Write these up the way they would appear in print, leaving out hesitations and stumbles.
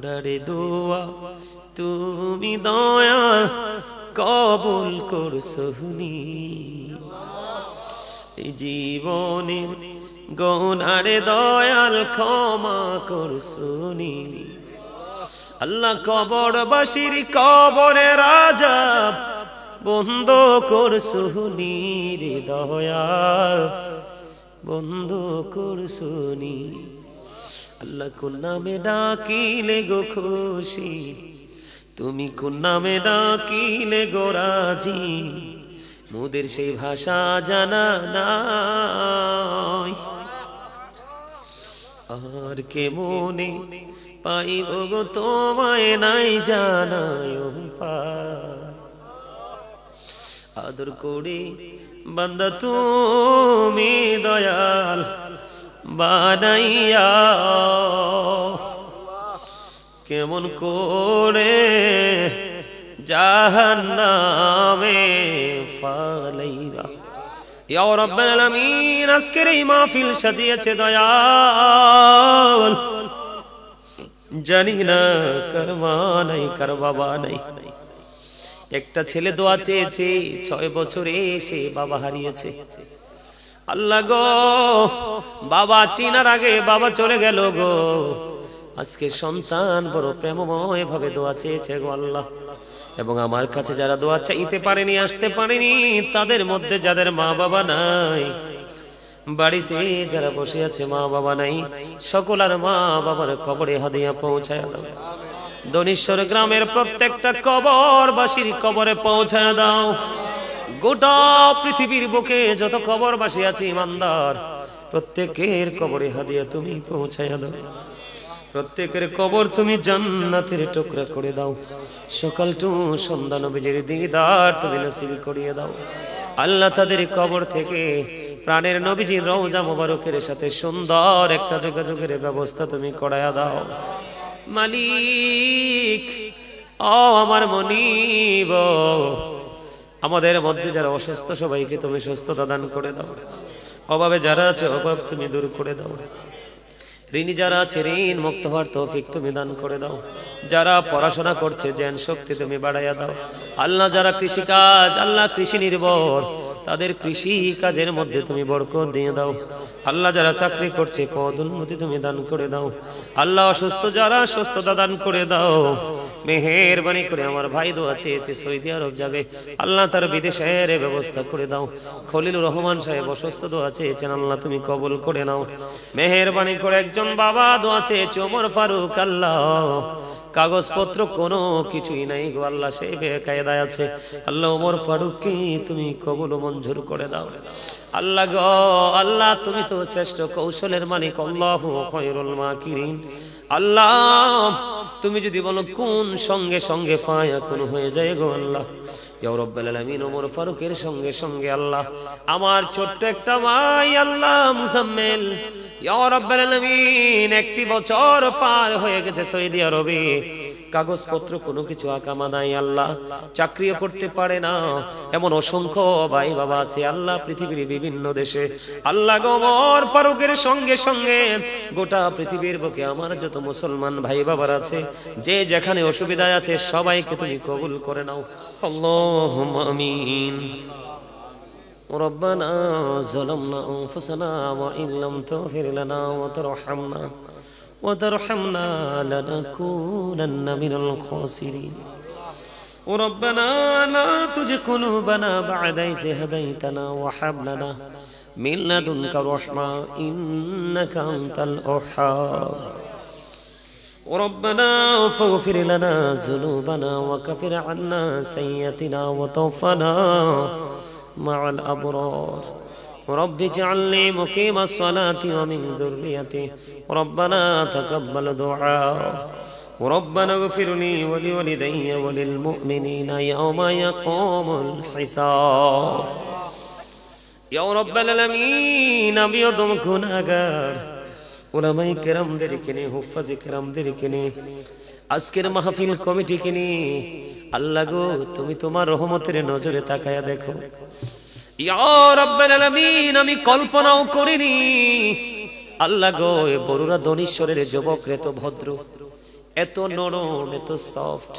আমরারে দোয়া তুমি দয়াল কবুল করছনি এই জীবনের গুনারে দয়াল ক্ষমা করছনি আল্লাহ কবরবাসীর কবরের আযাব বন্ধ করছনি রে দয়াল বন্ধ করছনি আল্লাহ কোন নামে ডাকিলে গো খুশি তুমি কোন নামে ডাকিলে গো রাজি মোদের সেই ভাষা জানা নাই আর কে মনে পাইব গো তোমায় নাই জানায় আদর করে বান্দা তুমি দয়াল বানাইয়া কেমন করে জাহান্নামে ফালাইবা ইয়া রাব্বাল আলামিন আজকের এই মাহফিল সাজিয়েছে দয়াল জানি না কার মা নাই কার বাবা নাই একটা ছেলে দোয়া চেয়েছে 6 বছরে সে বাবা হারিয়েছে আল্লাহ গো বাবা চিনার আগে বাবা চলে গেল গো আজকে সন্তান বড় প্রেমময় ভাবে দোয়া চেয়েছে গো আল্লাহ এবং আমার কাছে যারা দোয়া চাইতে পারেনি আসতে পারেনি তাদের মধ্যে যাদের মা বাবা নাই বাড়িতে যারা বসে আছে মা বাবা নাই সকলের মা বাবার কবরে হাদিয়া পৌঁছায় দাও দনিশ্বর গ্রামের প্রত্যেকটা কবরবাসীর কবরে পৌঁছায় দাও গোটা পৃথিবীর বুকে যত কবরবাসী আছে ইমানদার প্রত্যেকের কবরে হাদিয়া তুমি পৌঁছায় দাও প্রত্যেকের কবর তুমি জান্নাতের টুকরা করে দাও সকাল টু সন্ধ্যা নবীজির দিদার তুমি নসিব করিয়ে দাও আল্লাহ তাদের কবর থেকে প্রাণের নবীজির রওজা মোবারকের সাথে সুন্দর একটা যোগাযোগের ব্যবস্থা তুমি করায়া দাও মালিক ও আমার মনিব আমাদের মধ্যে যারা অসুস্থ সবাইকে তুমি সুস্থতা দান করে দাও অভাবে যারা আছে অভাব তুমি দূর করে দাও ঋণী যারা আছে ঋণ মুক্ত হওয়ার তৌফিক তুমি দান করে দাও যারা পড়াশোনা করছে জ্ঞান শক্তি তুমি বাড়াইয়া দাও আল্লাহ যারা কৃষিকাজ আল্লাহ কৃষি নির্ভর তাদের কৃষি কাজের মধ্যে তুমি বরকত দিয়ে দাও আল্লাহ যারা চাকরি করছে পদ উন্নতি তুমি দান করে দাও আল্লাহ অসুস্থ যারা সুস্থতা দান করে দাও মেহেরবানি করে আমার ভাই দোয়া চেয়েছে সৌদি আরব যাবে আল্লাহ তার বিদেশের ব্যবস্থা করে দাও খলিলুর রহমান সাহেব অসুস্থ দোয়া চেয়েছেন আল্লাহ তুমি কবুল করে নাও মেহেরবানি করে একজন বাবা দোয়া চেয়েছে ওমর ফারুক আল্লাহ কাগজপত্র কোনো কিছুই নাই গো আল্লাহ সেই বেকায়দায় আছে আল্লাহ ওমর ফারুককে তুমি কবুল ও মঞ্জুর করে দাও আল্লাহ গো আল্লাহ তুমি তো শ্রেষ্ঠ কৌশলের মালিক আল্লাহু খায়রুল মাকিরিন আল্লাহ তুমি যদি বলো কোন সঙ্গে সঙ্গে ফায়াকুন হয়ে যায় গো আল্লাহ ইয়া রাব্বাল আলামিন ওমর ফারুকের সঙ্গে সঙ্গে আল্লাহ আমার ছোট্ট একটা ভাই আল্লাহ মুজাম্মেল ইয়া রাব্বাল আলামিন 1 বছর পার হয়ে গেছে সৌদি আরবে কাগজপত্র কোনো কিছু আকামা নাই আল্লাহ চাকরিও করতে পারে না এমন অসংখ্য ভাই বাবা আছে আল্লাহ পৃথিবীর বিভিন্ন দেশে আল্লাহ গো ওমর ফারুকের সঙ্গে সঙ্গে গোটা পৃথিবীর বুকে আমার যত মুসলমান ভাই বাবার আছে যে যেখানে অসুবিধায় আছে সবাইকে তুমি কবুল করে নাও আল্লাহুম্মা আমিন ربنا ظلمنا أنفسنا وإن لم تغفر لنا وترحمنا لنكونن من الخاسرين ربنا لا تزغ قلوبنا بعد إذ هديتنا وهب لنا من لدنك رحمة إنك أنت الوهاب ربنا فاغفر لنا ذنوبنا وكفر عنا سيئاتنا وتوفنا مع الأبرار رب اجعلني مقيم الصلاة ومن ذريتي ربنا تقبل دعاء ربنا اغفر لي ولوالدي وللمؤمنين يوم يقوم الحساب يا رب العالمين أبيض গুনাহগার উলামায়ে কেরামদেরকে নিয়ে হুফাজে কেরামদেরকে নিয়ে আজকের মাহফিল কমিটিকে নিয়ে আল্লাহ গো তুমি তোমার রহমতের নজরে তাকায়া দেখো ইয়া রাব্বাল আলামিন আমি কল্পনাও করিনি আল্লাহ গো এই বড়ুরা দনিশ্বরের যুবক রে তো ভদ্র এত নরম, এত সফট।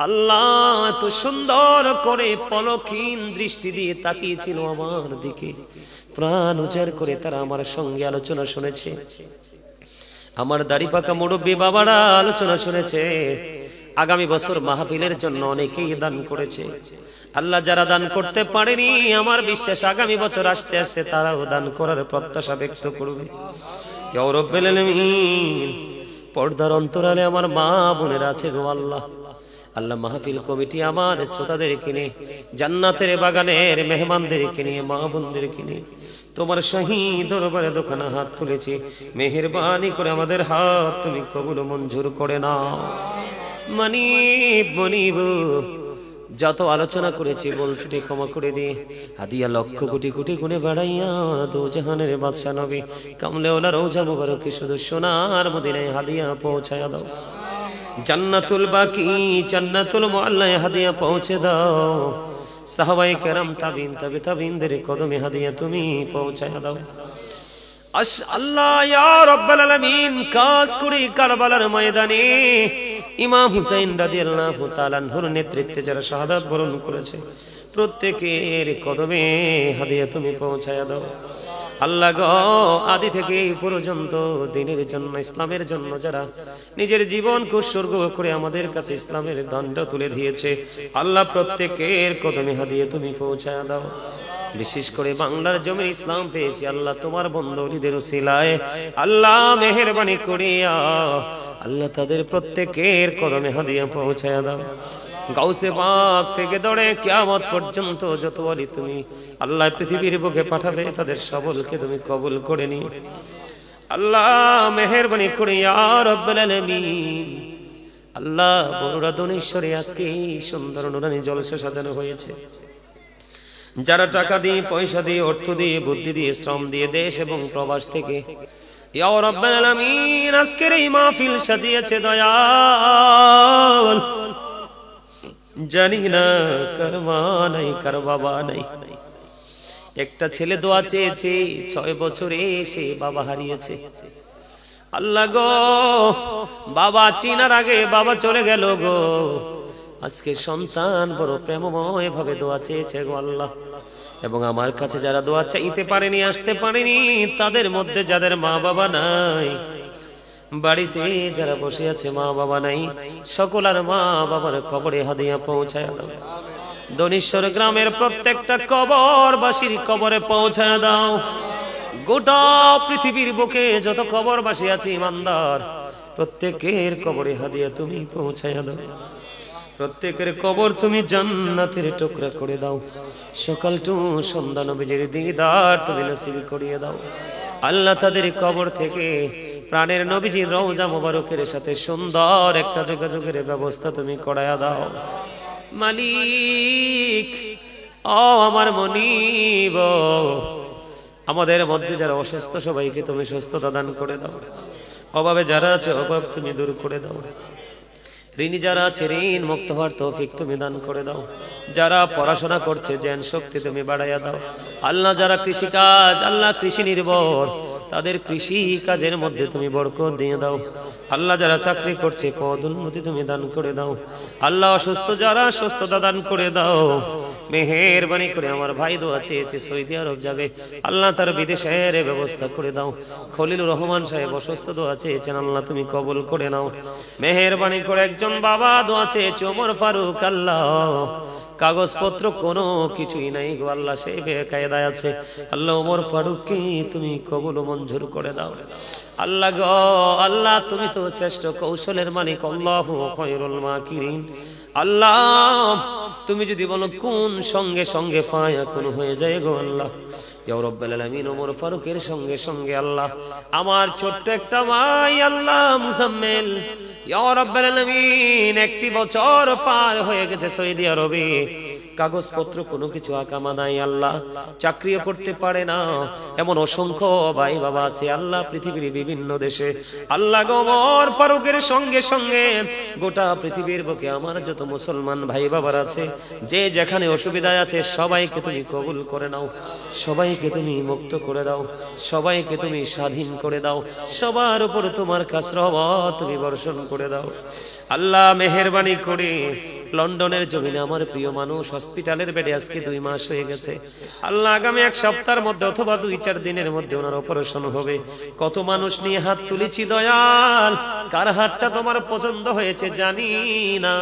আল্লাহ এত সুন্দর করে পলকহীন দৃষ্টি দিয়ে তাকিয়েছিল আমার দিকে, প্রাণ উজাড় করে তারা আমার সঙ্গে আলোচনা শুনেছে। আমার দাড়ি পাকা মুরব্বী বাবারা আলোচনা শুনেছে। আগামী বছর মাহফিলের জন্য অনেকেই দান করেছে। আল্লাহ যারা দান করতে পারেনি, আমার বিশ্বাস আগামী বছর আসতে আসতে তারাও দান করার প্রত্যাশা ব্যক্ত করবে। ইয়া রাব্বুল আলামিন, পর্দার অন্তরালে আমার মা বোনেরা আছে গো আল্লাহ। আল্লাহ মাহফিল কমিটি আমার শ্রোতাদেরকে নিয়ে, জান্নাতের বাগানের মেহমানদেরকে নিয়ে, মা বোনদেরকে নিয়ে তোমার শাহী দরবারে দোকানা হাত তুলেছি। মেহেরবানি করে আমাদের হাত তুমি কবুল মঞ্জুর করে নাও। মনিব যত আলোচনা করেছি বলতে ক্ষমা করে দিয়ে হাদিয়া লক্ষ কোটি কোটি গুণে বাড়াইয়া দো জাহানের বাদশা নবী কামলেওয়ালা রওজা মুবারকে শুধু সোনার মদিনায় হাদিয়া পৌঁছায়া দাও। জান্নাতুল বাকি, জান্নাতুল মুআল্লায় হাদিয়া পৌঁছে দাও। সাহাবায়ে কেরাম, তাবিন, তাবে তাবিনদের কদমে হাদিয়া তুমি পৌঁছায়া দাও। আল্লাহ ইয়া রাব্বুল আলামিন, কাজ করি কারবালার ময়দানে ইমাম হুসাইন রাদিয়াল্লাহু তাআলা আনহুর নেতৃত্বে যারা শাহাদাত বরণ করেছে, প্রত্যেকের কদমে হাদিয়া তুমি পৌঁছায়া দাও। আল্লাহ গো, আদি থেকে এই পর্যন্ত দিনের জন্য, ইসলামের জন্য যারা নিজের জীবনকে উৎসর্গ করে আমাদের কাছে ইসলামের দণ্ড তুলে দিয়েছে, আল্লাহ প্রত্যেকের কদমে হাদিয়া তুমি পৌঁছায়া দাও। বিশেষ করে বাংলার জমির ইসলাম পেয়েছি আল্লাহ তোমার বন্ধুদের উসিলায়, আল্লাহ মেহেরবানি করিয়া আল্লাহ তাদের প্রত্যেকের কদমে হাদিয়া পৌঁছায়া দাও। গাউসে পাক থেকে ধরে কিয়ামত পর্যন্ত যত ওলি তুমি আল্লাহ পৃথিবীর বুকে পাঠাবে, তাদের সকলকে তুমি কবুল করে নিও। আল্লাহ মেহেরবানি করে ইয়া রাব্বুল আলামিন। আল্লাহ বড়ুরা দনেশ্বরে আজকে সুন্দর নুরানি জলসা সাজানো হয়েছে। যারা টাকা দিয়ে, পয়সা দিয়ে, অর্থ দিয়ে, বুদ্ধি দিয়ে, শ্রম দিয়ে, দেশ এবং প্রবাস থেকে ইয়া রাব্বুল আলামিন আজকের এই মাহফিল সাজিয়েছে দয়াল, জানি না কার মা নাই, কার বাবা নাই। একটা ছেলে দোয়া চেয়েছে, 6 বছরে সে বাবা হারিয়েছে। আল্লাহ গো, বাবা চিনার আগে বাবা চলে গেল গো। আজকে সন্তান বড় প্রেমময় ভাবে দোয়া চেয়েছে গো আল্লাহ। এবং আমার কাছে যারা দোয়া চাইতে পারেনি, আসতে পারেনি, তাদের মধ্যে যাদের মা বাবা নাই, বাড়িতে যারা বসে আছে মা বাবা নাই, সকলের মা বাবার কবরে হাদিয়া পৌঁছায় দাও। দনেশ্বর গ্রামের প্রত্যেকটা কবরবাসীর কবরে পৌঁছায় দাও। গোটা পৃথিবীর বুকে যত কবরবাসী আছে ইমানদার, প্রত্যেকের কবরে হাদিয়া তুমি পৌঁছায় দাও। প্রত্যেকের কবর তুমি জান্নাতের টুকরা করে দাও। সকাল টু সন্ধ্যা নবীজির দিদার তুমি নসিব করিয়ে দাও। আল্লাহ তাদের কবর থেকে প্রাণের নবীজির রওজা মোবারকের সাথে সুন্দর একটা যোগাযোগের ব্যবস্থা তুমি করায়া দাও। মালিক, ও আমার মনিব, আমাদের মধ্যে যারা অসুস্থ সবাইকে তুমি সুস্থতা দান করে দাও। অভাবে যারা আছে অভাব তুমি দূর করে দাও। ঋণী যারা আছে ঋণ মুক্ত হওয়ার তৌফিক তুমি দান করে দাও। যারা পড়াশোনা করছে জ্ঞান শক্তি তুমি বাড়াইয়া দাও। আল্লাহ যারা কৃষিকাজ, আল্লাহ কৃষি নির্ভর, তাদের কৃষি কাজের মধ্যে তুমি বরকত দিয়ে দাও। আল্লাহ যারা চাকরি করছে পদ উন্নতি তুমি দান করে দাও। আল্লাহ অসুস্থ যারা সুস্থতা দান করে দাও। মেহেরবানি করে আমার ভাই দোয়া চেয়েছে সৌদি আরব যাবে, আল্লাহ তার বিদেশের ব্যবস্থা করে দাও। খলিলুর রহমান সাহেব অসুস্থ দোয়া চেয়েছেন, আল্লাহ তুমি কবুল করে নাও। মেহেরবানি করে একজন বাবা দোয়া চেয়েছে ওমর ফারুক, আল্লাহ কাগজপত্র কোনো কিছুই নাই গো আল্লাহ, সেই বেকায়দায় আছে, আল্লাহ ওমর ফারুককে তুমি কবুল মঞ্জুর করে দাও। আল্লাহ গো, আল্লাহ তুমি তো শ্রেষ্ঠ কৌশলের মালিক, আল্লাহু খায়রুল মাকিরিন। আল্লাহ তুমি যদি বলো কোন সঙ্গে সঙ্গে ফায়া কোন হয়ে যায় গো আল্লাহ। ইয়া রাব্বুল আলামিন, ওমর ফারুকের সঙ্গে সঙ্গে আল্লাহ আমার ছোট্ট একটা ভাই আল্লাহ মুজাম্মেল, ইয়া রাব্বুল আলামিন 1 বছর পার হয়ে গেছে সৌদি আরবে। কাগজপত্র কোনো কিছু আকামা নাই আল্লাহ, চাকরিও করতে পারে না, এমন অসংখ্য ভাই বাবা আছে আল্লাহ পৃথিবীর বিভিন্ন দেশে। আল্লাহ গো ওমর ফারুকের সঙ্গে সঙ্গে গোটা পৃথিবীর বুকে আমার যত মুসলমান ভাই বাবার আছে, যে যেখানে অসুবিধায় আছে সবাইকে তুমি কবুল করে নাও, সবাইকে তুমি মুক্ত করে দাও, সবাইকে তুমি স্বাধীন করে দাও, সবার উপর তোমার কাছে রহমত তুমি বর্ষণ করে দাও। আল্লাহ মেহেরবানি করে লন্ডনের জমিনে আমার প্রিয় মানুষ হসপিটালের বেডে আজকে 2 মাস হয়ে গেছে। আল্লাহ আগামী 1 সপ্তাহের মধ্যে অথবা 2-4 দিনের মধ্যে ওনার অপারেশন হবে। কত মানুষ নিয়ে হাত তুলেছি দয়াল, কার হাতটা তোমার পছন্দ হয়েছে জানি না,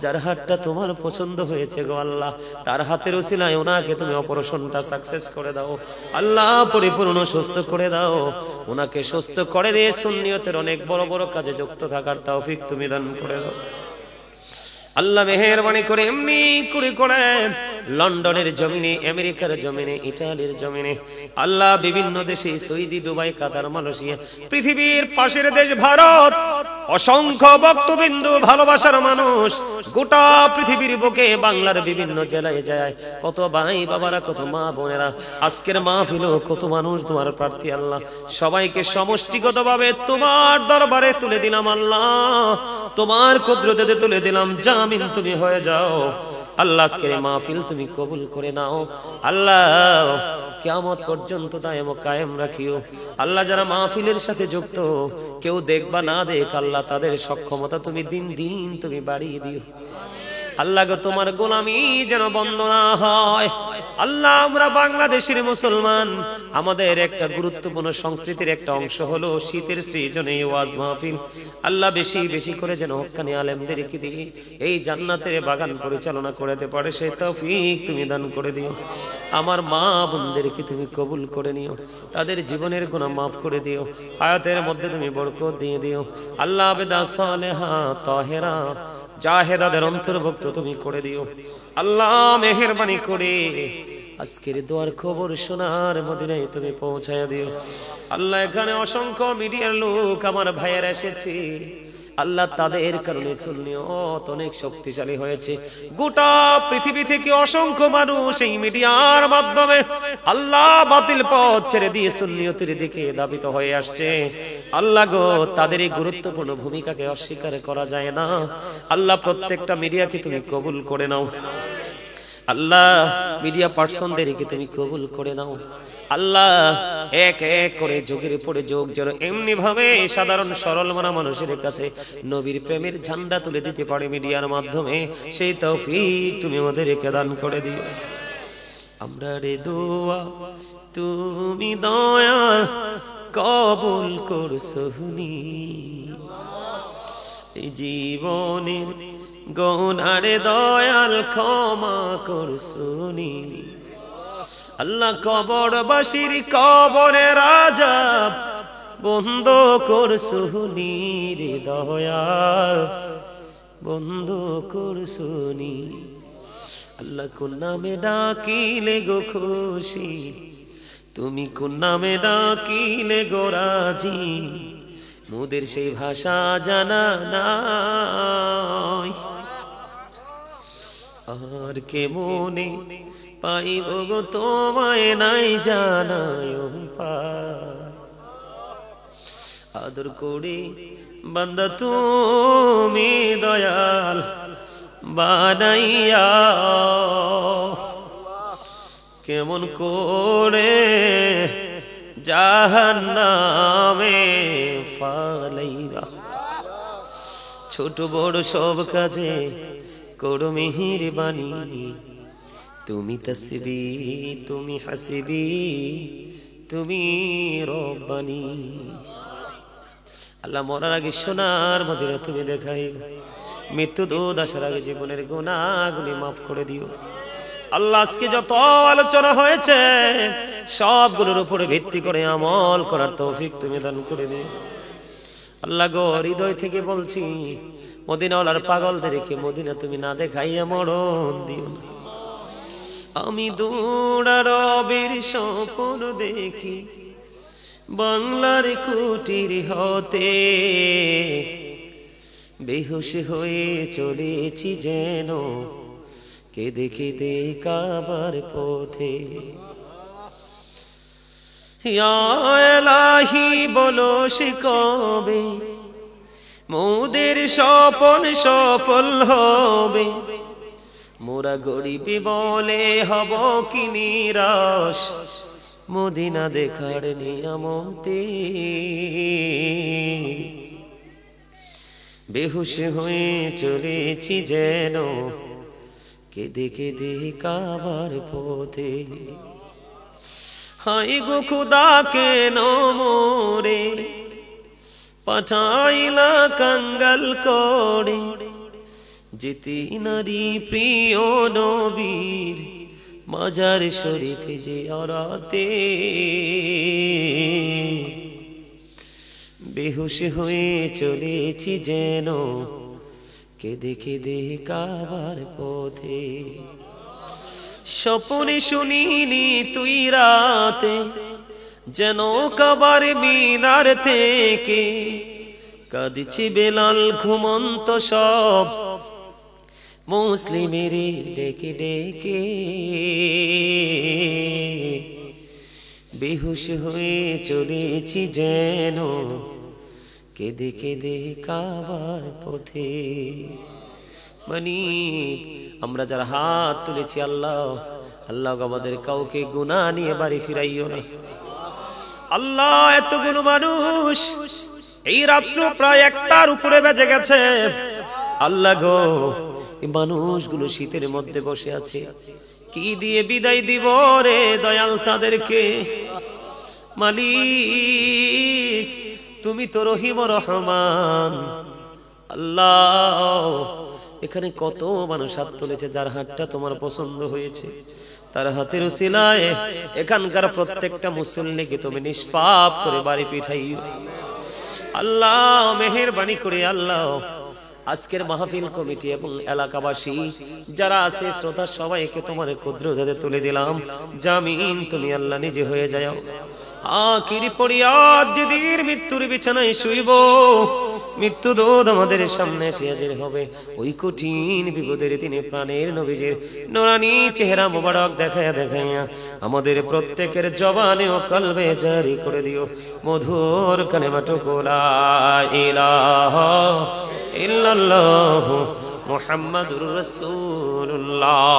যার হাতটা তোমার পছন্দ হয়েছে গো আল্লাহ, তার হাতের উসিলায় ওনাকে তুমি অপারেশনটা সাকসেস করে দাও আল্লাহ, পরিপূর্ণ সুস্থ করে দাও, ওনাকে সুস্থ করে দিয়ে সুন্নিয়তের অনেক বড় বড় কাজে যুক্ত থাকার তৌফিক তুমি দান করে দাও আল্লাহ। মেহেরবানি করে এমনি করে করে লন্ডনের জমিনে, আমেরিকার জমিনে, ইটালির জমিনে আল্লাহ বিভিন্ন দেশে, সৌদি, দুবাই, কাতার, মালয়েশিয়া, পৃথিবীর পাশের দেশ ভারত, অসংখ্য ভক্তবিন্দু ভালোবাসার মানুষ গোটা পৃথিবীর বুকে বাংলার বিভিন্ন জেলায় যায়, কত ভাই বাবারা, কত মা বোনেরা আজকের মাহফিল, কত মানুষ তোমার প্রার্থী আল্লাহ, সবাইকে সমষ্টিগতভাবে তোমার দরবারে তুলে দিলাম আল্লাহ, তোমার কুদরতে তুলে দিলাম, জামিন তুমি হয়ে যাও আল্লাহ। আজকের মাহফিল তুমি কবুল করে নাও আল্লাহ, কিয়ামত পর্যন্ত দায়েম ও কায়েম রাখিও আল্লাহ। যারা মাহফিলের সাথে যুক্ত, কেউ দেখবা না দেখ আল্লাহ, তাদের সক্ষমতা তুমি দিন দিন তুমি বাড়িয়ে দিও আল্লাহ গো, তোমার গোলামি যেন বন্ধ না হয় আল্লাহ। আমরা বাংলাদেশের মুসলমান, আমাদের একটা গুরুত্বপূর্ণ সংস্কৃতির একটা অংশ হলো শীতের সৃজনে ওয়াজ মাহফিল আল্লাহ, বেশি বেশি করে যেন হক্কানি আলেমদেরকে দিয়ে এই জান্নাতের বাগান পরিচালনা করতে পারে সেই তৌফিক তুমি দান করে দিও। আমার মা বোনদেরকে তুমি কবুল করে নিও, তাদের জীবনের গুনাহ মাফ করে দিও, আয়াতের মধ্যে তুমি বরকত দিয়ে দিও আল্লাহ। আবেদা সালেহা তাহেরা জাহেদাদের অন্তর্ভুক্ত তুমি করে দিও আল্লাহ। মেহেরবানি করে আজকের দোয়ার খবর সোনার মদিনায় তুমি পৌঁছায় দিও আল্লাহ। এখানে অসংখ্য মিডিয়ার লোক আমার ভাইয়েরা এসেছে আল্লাহ, তাদের কারণে সুন্নিয়ত অনেক শক্তিশালী হয়েছে। গোটা পৃথিবী থেকে অসংখ্য মানুষ এই মিডিয়ার মাধ্যমে আল্লাহ বাতিল পথ ছেড়ে দিয়ে সুন্নিয়তের দিকে ধাবিত হয়ে আসছে আল্লাহ গো, তাদের এই গুরুত্বপূর্ণ ভূমিকাকে অস্বীকার করা যায় না আল্লাহ। প্রত্যেকটা মিডিয়াকে তুমি কবুল করে নাও আল্লাহ, মিডিয়া পার্সনদেরকে তুমি কবুল করে নাও আল্লাহ। এক এক করে যোগের পরে যোগ যেন এমনি ভাবে সাধারণ সরল মনা মানুষের কাছে নবীর প্রেমের ঝান্ডা তুলে দিতে পারে মিডিয়ার মাধ্যমে, সেই তৌফিক তুমি আমাদেরকে দান করে দিও। আমরা রে দোয়া তুমি দয়া কবুল করছুনি, এই জীবনের গুনারে দয়াল ক্ষমা করছুনি আল্লাহ। কবরবাসীর কবরের আযাব বন্ধ করছুনি রে দয়াল, বন্ধ করছুনি আল্লাহ। কোন নামে ডাকিলে গো খুশি, তুমি কোন নামে ডাকিলে গো রাজি, মোদের সেই ভাষা জানা নাই, আর কে মনে পাইব গো তোমায় নাই জানায় উপায়। আদর করে বান্দা তুমি দয়াল বানাইয়া, কেমন করে জাহান্নামে ফালাইবা। ছোট বড় সব কাজে করো মেহেরবানি, তুমি তাসবি তুমি হাসিবি তুমি রব্বানি আল্লাহ। মরার আগে সোনার মদিনা তুমি দেখাই, মৃত্যু দূত আসার আগে জীবনের গুনাহগুলি মাফ করে দিও আল্লাহ। আজকে যত আলোচনা হয়েছে সবগুলোর উপরে ভিত্তি করে আমল করার তৌফিক তুমি দান করে দিও আল্লাহ গো। হৃদয় থেকে বলছি, মদিনাওয়ালার পাগলদেরকে মদিনা তুমি না দেখাইয়া মরণ দিও না। আমি দৌড়া রবের স্বপ্ন দেখি বাংলার কুটির হতে, বেহুশ হয়ে চলেছি যেন কেঁদে কেঁদে কাবার পথে। ইয়া ইলাহি বলো সে কবে মোদের স্বপন সফল হবে, মোরা গরিবি বলে হব কি নিরাশ মদিনা দেখার নিয়ামতে। বেহুশ হয়ে চলেছি যেন কেঁদে কেঁদে কাবার পথে। হায় গো খুদা কেন মোরে পাঠাইলা কাঙ্গাল করে, যেতে নারী প্রিয় নবীর মাজার শরীফ জিয়ারতে। বেহুশ হয়ে চলেছি যেন কেঁদে কেঁদে কাবার পথে। স্বপ্নে শুনিনি তুই রাতে যেন কাবার মিনার থেকে কাঁদছে বেলাল ঘুমন্ত সব মুসলিমের ডেকে ডেকে। বেহুশ হয়ে চলেছি যেন কেঁদে কেঁদে কাবার পথে। মানে আমরা যারা হাত তুলেছি আল্লাহ আল্লাহ আমাদের কাউকে গুনাহ নিয়ে বাড়ি ফিরাইও না আল্লাহ। এতগুলো মানুষ এই রাত্র প্রায় 1টার উপরে বেজে গেছে আল্লাহ গো, এই মানুষগুলো শীতের মধ্যে বসে আছে, কি দিয়ে বিদায় দিব রে দয়াল তাদেরকে। মালিক তুমি তো রহিম রহমান আল্লাহ। এখানে কত মানুষ হাত তুলেছে যার হাতটা তোমার পছন্দ হয়েছে, তার হাতের উসিলায় এখানকার প্রত্যেকটা মুসল্লিকে তুমি নিষ্পাপ করে বাড়ি পিঠাইও আল্লাহ। মেহেরবানি করে আল্লাহ আজকের মাহফিল কমিটি এবং এলাকাবাসী যারা আছে শ্রোতা সবাইকে তোমার কুদরতে তুলে দিলাম। জামিন তুমি আল্লাহ নিজে হয়ে যাও। আখিরি ফরিয়াদ যেদিন মৃত্যুর বিছানায় শুইব, মৃত্যু দূত আমাদের সামনে এসে হাজির হবে, ওই কঠিন বিপদের দিনে প্রাণের নবীজির নূরানী চেহারা মোবারক দেখায়া দেখাইয়া আমাদের প্রত্যেকের জবানে ও কলবে জারি করে দিও মধুর কালেমাটুকু লা ইলাহা ইল্লাল্লাহু মুহাম্মাদুর রাসূলুল্লাহ।